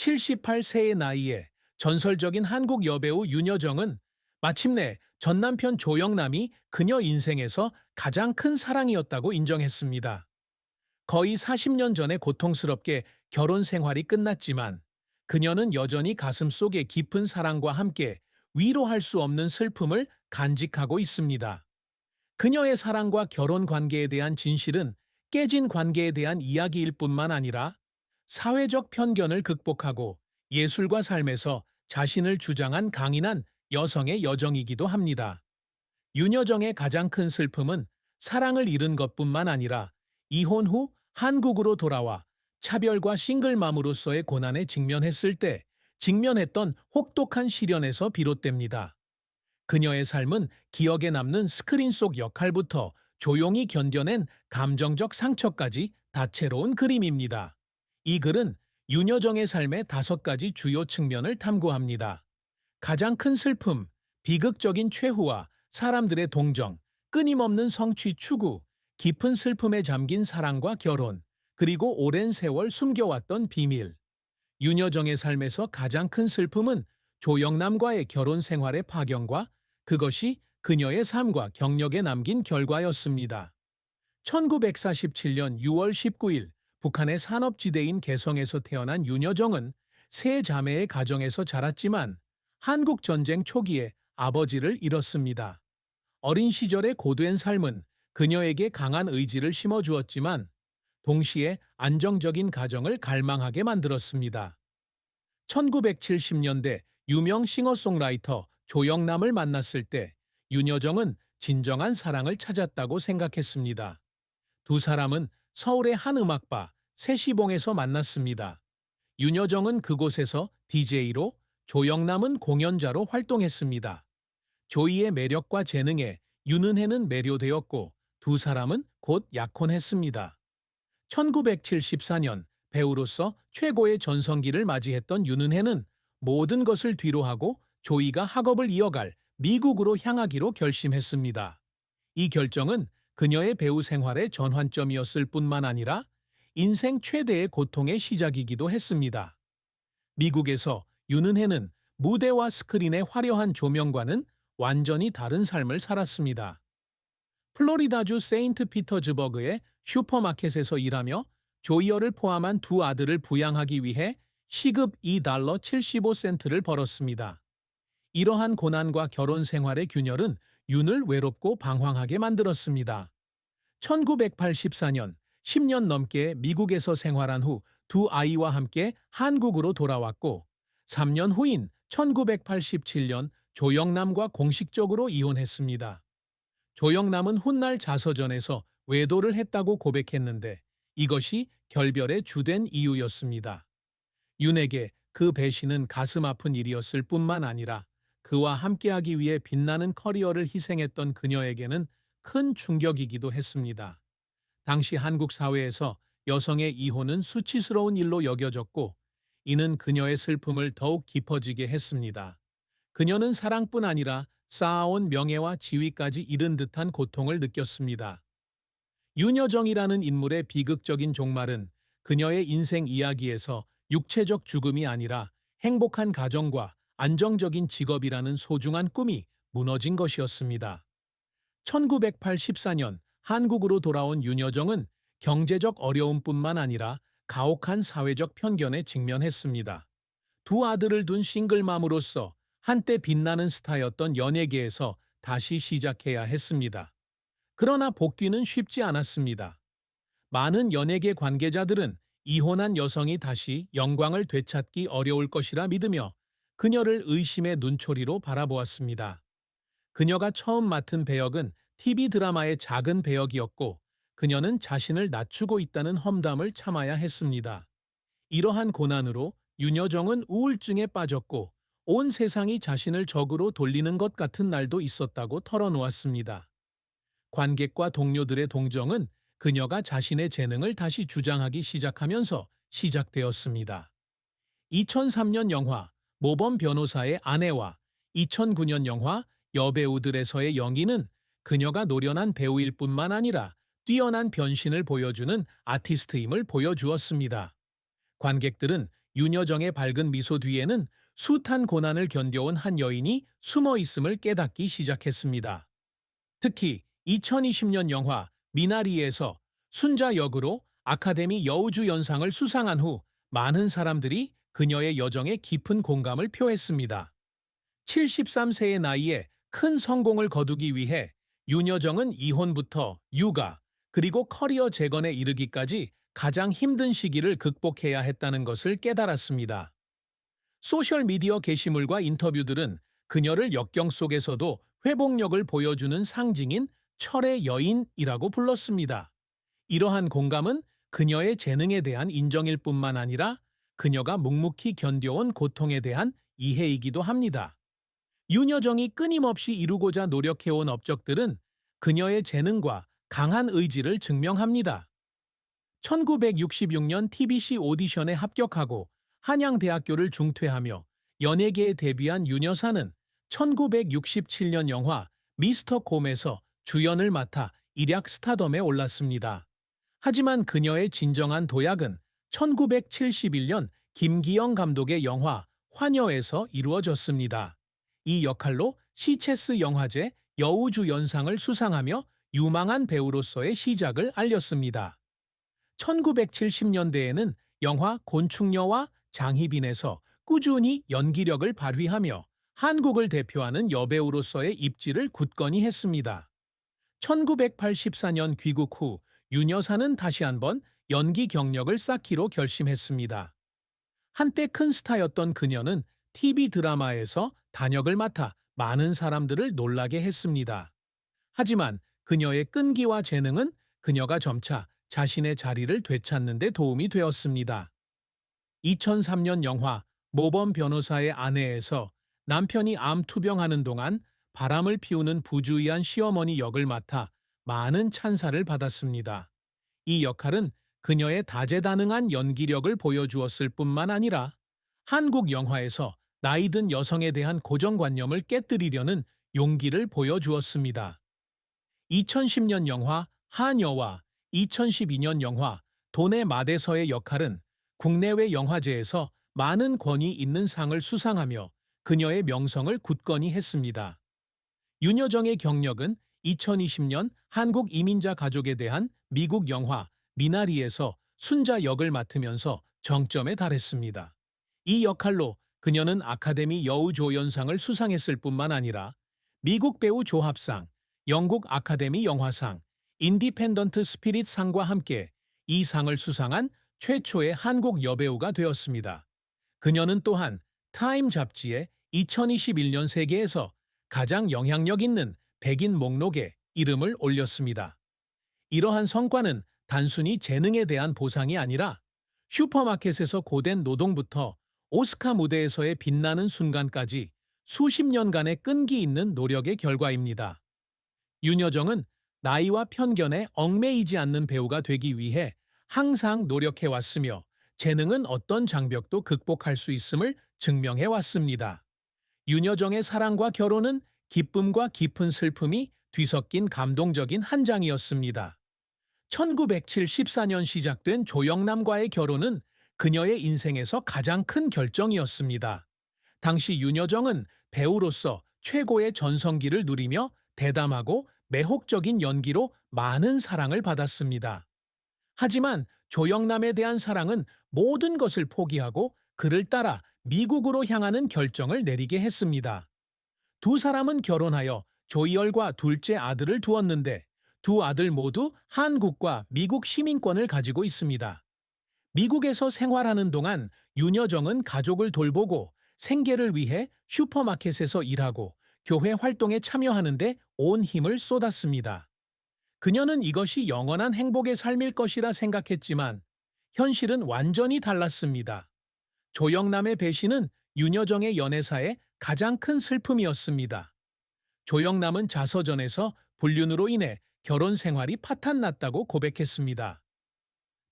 78세의 나이에 전설적인 한국 여배우 윤여정은 마침내 전남편 조영남이 그녀 인생에서 가장 큰 사랑이었다고 인정했습니다. 거의 40년 전에 고통스럽게 결혼 생활이 끝났지만 그녀는 여전히 가슴속에 깊은 사랑과 함께 위로할 수 없는 슬픔을 간직하고 있습니다. 그녀의 사랑과 결혼 관계에 대한 진실은 깨진 관계에 대한 이야기일 뿐만 아니라 사회적 편견을 극복하고 예술과 삶에서 자신을 주장한 강인한 여성의 여정이기도 합니다. 윤여정의 가장 큰 슬픔은 사랑을 잃은 것뿐만 아니라 이혼 후 한국으로 돌아와 차별과 싱글맘으로서의 고난에 직면했을 때 직면했던 혹독한 시련에서 비롯됩니다. 그녀의 삶은 기억에 남는 스크린 속 역할부터 조용히 견뎌낸 감정적 상처까지 다채로운 그림입니다. 이 글은 윤여정의 삶의 5가지 주요 측면을 탐구합니다. 가장 큰 슬픔, 비극적인 최후와 사람들의 동정, 끊임없는 성취 추구, 깊은 슬픔에 잠긴 사랑과 결혼, 그리고 오랜 세월 숨겨왔던 비밀. 윤여정의 삶에서 가장 큰 슬픔은 조영남과의 결혼 생활의 파경과 그것이 그녀의 삶과 경력에 남긴 결과였습니다. 1947년 6월 19일 북한의 산업지대인 개성에서 태어난 윤여정은 세 자매의 가정에서 자랐지만 한국전쟁 초기에 아버지를 잃었습니다. 어린 시절의 고된 삶은 그녀에게 강한 의지를 심어주었지만 동시에 안정적인 가정을 갈망하게 만들었습니다. 1970년대 유명 싱어송라이터 조영남을 만났을 때 윤여정은 진정한 사랑을 찾았다고 생각했습니다. 두 사람은 서울의 한 음악바 세시봉에서 만났습니다. 윤여정은 그곳에서 DJ로, 조영남은 공연자로 활동했습니다. 조이의 매력과 재능에 윤은혜는 매료되었고 두 사람은 곧 약혼했습니다. 1974년 배우로서 최고의 전성기를 맞이했던 윤은혜는 모든 것을 뒤로하고 조이가 학업을 이어갈 미국으로 향하기로 결심했습니다. 이 결정은 그녀의 배우 생활의 전환점이었을 뿐만 아니라 인생 최대의 고통의 시작이기도 했습니다. 미국에서 윤은혜는 무대와 스크린의 화려한 조명과는 완전히 다른 삶을 살았습니다. 플로리다주 세인트피터즈버그의 슈퍼마켓에서 일하며 조이어를 포함한 두 아들을 부양하기 위해 시급 $2.75를 벌었습니다. 이러한 고난과 결혼 생활의 균열은 윤을 외롭고 방황하게 만들었습니다. 1984년 10년 넘게 미국에서 생활한 후 두 아이와 함께 한국으로 돌아왔고 3년 후인 1987년 조영남과 공식적으로 이혼했습니다. 조영남은 훗날 자서전에서 외도를 했다고 고백했는데 이것이 결별의 주된 이유였습니다. 윤에게 그 배신은 가슴 아픈 일이었을 뿐만 아니라 그와 함께하기 위해 빛나는 커리어를 희생했던 그녀에게는 큰 충격이기도 했습니다. 당시 한국 사회에서 여성의 이혼은 수치스러운 일로 여겨졌고 이는 그녀의 슬픔을 더욱 깊어지게 했습니다. 그녀는 사랑뿐 아니라 쌓아온 명예와 지위까지 잃은 듯한 고통을 느꼈습니다. 윤여정이라는 인물의 비극적인 종말은 그녀의 인생 이야기에서 육체적 죽음이 아니라 행복한 가정과 안정적인 직업이라는 소중한 꿈이 무너진 것이었습니다. 1984년 한국으로 돌아온 윤여정은 경제적 어려움뿐만 아니라 가혹한 사회적 편견에 직면했습니다. 두 아들을 둔 싱글맘으로서 한때 빛나는 스타였던 연예계에서 다시 시작해야 했습니다. 그러나 복귀는 쉽지 않았습니다. 많은 연예계 관계자들은 이혼한 여성이 다시 영광을 되찾기 어려울 것이라 믿으며 그녀를 의심의 눈초리로 바라보았습니다. 그녀가 처음 맡은 배역은 TV 드라마의 작은 배역이었고 그녀는 자신을 낮추고 있다는 험담을 참아야 했습니다. 이러한 고난으로 윤여정은 우울증에 빠졌고 온 세상이 자신을 적으로 돌리는 것 같은 날도 있었다고 털어놓았습니다. 관객과 동료들의 동정은 그녀가 자신의 재능을 다시 주장하기 시작하면서 시작되었습니다. 2003년 영화 모범 변호사의 아내와 2009년 영화 여배우들에서의 연기는 그녀가 노련한 배우일 뿐만 아니라 뛰어난 변신을 보여주는 아티스트임을 보여주었습니다. 관객들은 윤여정의 밝은 미소 뒤에는 숱한 고난을 견뎌온 한 여인이 숨어 있음을 깨닫기 시작했습니다. 특히 2020년 영화 미나리에서 순자 역으로 아카데미 여우주 연상을 수상한 후 많은 사람들이 그녀의 여정에 깊은 공감을 표했습니다. 73세의 나이에 큰 성공을 거두기 위해 윤여정은 이혼부터 육아, 그리고 커리어 재건에 이르기까지 가장 힘든 시기를 극복해야 했다는 것을 깨달았습니다. 소셜미디어 게시물과 인터뷰들은 그녀를 역경 속에서도 회복력을 보여주는 상징인 철의 여인이라고 불렀습니다. 이러한 공감은 그녀의 재능에 대한 인정일 뿐만 아니라 그녀가 묵묵히 견뎌온 고통에 대한 이해이기도 합니다. 윤여정이 끊임없이 이루고자 노력해온 업적들은 그녀의 재능과 강한 의지를 증명합니다. 1966년 TBC 오디션에 합격하고 한양대학교를 중퇴하며 연예계에 데뷔한 윤 여사는 1967년 영화 미스터 곰에서 주연을 맡아 일약 스타덤에 올랐습니다. 하지만 그녀의 진정한 도약은 1971년 김기영 감독의 영화 화녀에서 이루어졌습니다. 이 역할로 시체스 영화제 여우주 연상을 수상하며 유망한 배우로서의 시작을 알렸습니다. 1970년대에는 영화 곤충녀와 장희빈에서 꾸준히 연기력을 발휘하며 한국을 대표하는 여배우로서의 입지를 굳건히 했습니다. 1984년 귀국 후 윤 여사는 다시 한번 연기 경력을 쌓기로 결심했습니다. 한때 큰 스타였던 그녀는 TV 드라마에서 단역을 맡아 많은 사람들을 놀라게 했습니다. 하지만 그녀의 끈기와 재능은 그녀가 점차 자신의 자리를 되찾는 데 도움이 되었습니다. 2003년 영화 모범 변호사의 아내에서 남편이 암 투병하는 동안 바람을 피우는 부주의한 시어머니 역을 맡아 많은 찬사를 받았습니다. 이 역할은 그녀의 다재다능한 연기력을 보여주었을 뿐만 아니라 한국 영화에서 나이든 여성에 대한 고정관념을 깨뜨리려는 용기를 보여주었습니다. 2010년 영화 하녀와 2012년 영화 돈의 마대서의 역할은 국내외 영화제에서 많은 권위 있는 상을 수상하며 그녀의 명성을 굳건히 했습니다. 윤여정의 경력은 2020년 한국 이민자 가족에 대한 미국 영화 미나리에서 순자 역을 맡으면서 정점에 달했습니다. 이 역할로 그녀는 아카데미 여우조연상을 수상했을 뿐만 아니라 미국 배우 조합상, 영국 아카데미 영화상, 인디펜던트 스피릿 상과 함께 이 상을 수상한 최초의 한국 여배우가 되었습니다. 그녀는 또한 타임 잡지의 2021년 세계에서 가장 영향력 있는 백인 목록에 이름을 올렸습니다. 이러한 성과는 단순히 재능에 대한 보상이 아니라 슈퍼마켓에서 고된 노동부터 오스카 무대에서의 빛나는 순간까지 수십 년간의 끈기 있는 노력의 결과입니다. 윤여정은 나이와 편견에 얽매이지 않는 배우가 되기 위해 항상 노력해왔으며 재능은 어떤 장벽도 극복할 수 있음을 증명해왔습니다. 윤여정의 사랑과 결혼은 기쁨과 깊은 슬픔이 뒤섞인 감동적인 한 장이었습니다. 1974년 시작된 조영남과의 결혼은 그녀의 인생에서 가장 큰 결정이었습니다. 당시 윤여정은 배우로서 최고의 전성기를 누리며 대담하고 매혹적인 연기로 많은 사랑을 받았습니다. 하지만 조영남에 대한 사랑은 모든 것을 포기하고 그를 따라 미국으로 향하는 결정을 내리게 했습니다. 두 사람은 결혼하여 조이얼과 둘째 아들을 두었는데 두 아들 모두 한국과 미국 시민권을 가지고 있습니다. 미국에서 생활하는 동안 윤여정은 가족을 돌보고 생계를 위해 슈퍼마켓에서 일하고 교회 활동에 참여하는데 온 힘을 쏟았습니다. 그녀는 이것이 영원한 행복의 삶일 것이라 생각했지만 현실은 완전히 달랐습니다. 조영남의 배신은 윤여정의 연애사의 가장 큰 슬픔이었습니다. 조영남은 자서전에서 불륜으로 인해 결혼 생활이 파탄났다고 고백했습니다.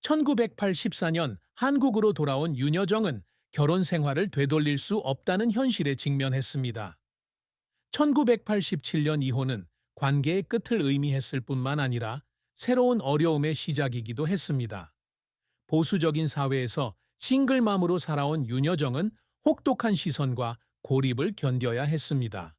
1984년 한국으로 돌아온 윤여정은 결혼 생활을 되돌릴 수 없다는 현실에 직면했습니다. 1987년 이혼은 관계의 끝을 의미했을 뿐만 아니라 새로운 어려움의 시작이기도 했습니다. 보수적인 사회에서 싱글맘으로 살아온 윤여정은 혹독한 시선과 고립을 견뎌야 했습니다.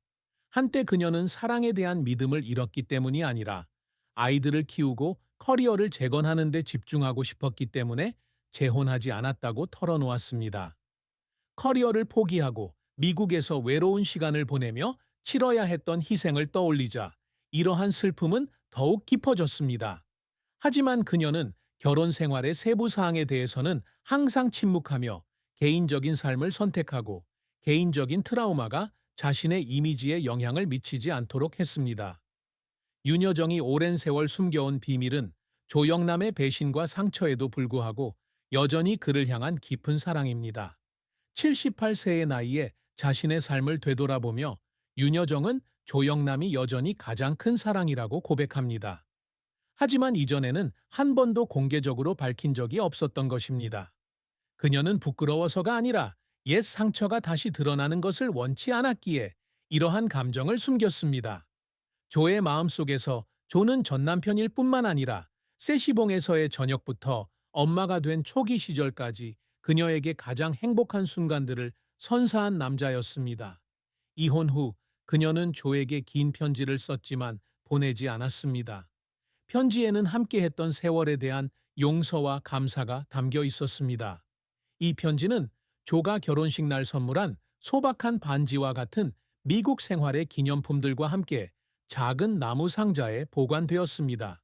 한때 그녀는 사랑에 대한 믿음을 잃었기 때문이 아니라 아이들을 키우고 커리어를 재건하는 데 집중하고 싶었기 때문에 재혼하지 않았다고 털어놓았습니다. 커리어를 포기하고 미국에서 외로운 시간을 보내며 치러야 했던 희생을 떠올리자 이러한 슬픔은 더욱 깊어졌습니다. 하지만 그녀는 결혼 생활의 세부 사항에 대해서는 항상 침묵하며 개인적인 삶을 선택하고 개인적인 트라우마가 자신의 이미지에 영향을 미치지 않도록 했습니다. 윤여정이 오랜 세월 숨겨온 비밀은 조영남의 배신과 상처에도 불구하고 여전히 그를 향한 깊은 사랑입니다. 78세의 나이에 자신의 삶을 되돌아보며 윤여정은 조영남이 여전히 가장 큰 사랑이라고 고백합니다. 하지만 이전에는 한 번도 공개적으로 밝힌 적이 없었던 것입니다. 그녀는 부끄러워서가 아니라 옛 상처가 다시 드러나는 것을 원치 않았기에 이러한 감정을 숨겼습니다. 조의 마음속에서 조는 전남편일 뿐만 아니라 세시봉에서의 저녁부터 엄마가 된 초기 시절까지 그녀에게 가장 행복한 순간들을 선사한 남자였습니다. 이혼 후 그녀는 조에게 긴 편지를 썼지만 보내지 않았습니다. 편지에는 함께했던 세월에 대한 용서와 감사가 담겨 있었습니다. 이 편지는 조가 결혼식 날 선물한 소박한 반지와 같은 미국 생활의 기념품들과 함께 작은 나무 상자에 보관되었습니다.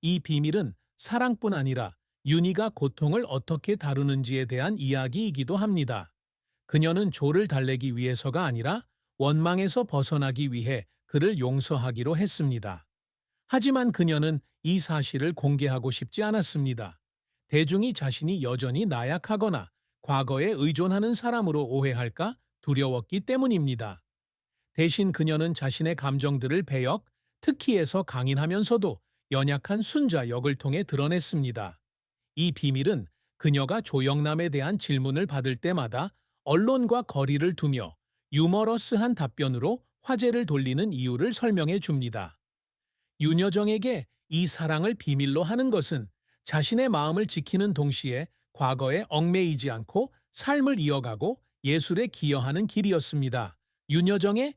이 비밀은 사랑뿐 아니라 윤희가 고통을 어떻게 다루는지에 대한 이야기이기도 합니다. 그녀는 조를 달래기 위해서가 아니라 원망에서 벗어나기 위해 그를 용서하기로 했습니다. 하지만 그녀는 이 사실을 공개하고 싶지 않았습니다. 대중이 자신이 여전히 나약하거나 과거에 의존하는 사람으로 오해할까 두려웠기 때문입니다. 대신 그녀는 자신의 감정들을 배역, 특히에서 강인하면서도 연약한 순자 역을 통해 드러냈습니다. 이 비밀은 그녀가 조영남에 대한 질문을 받을 때마다 언론과 거리를 두며 유머러스한 답변으로 화제를 돌리는 이유를 설명해 줍니다. 윤여정에게 이 사랑을 비밀로 하는 것은 자신의 마음을 지키는 동시에 과거에 얽매이지 않고 삶을 이어가고 예술에 기여하는 길이었습니다. 윤여정의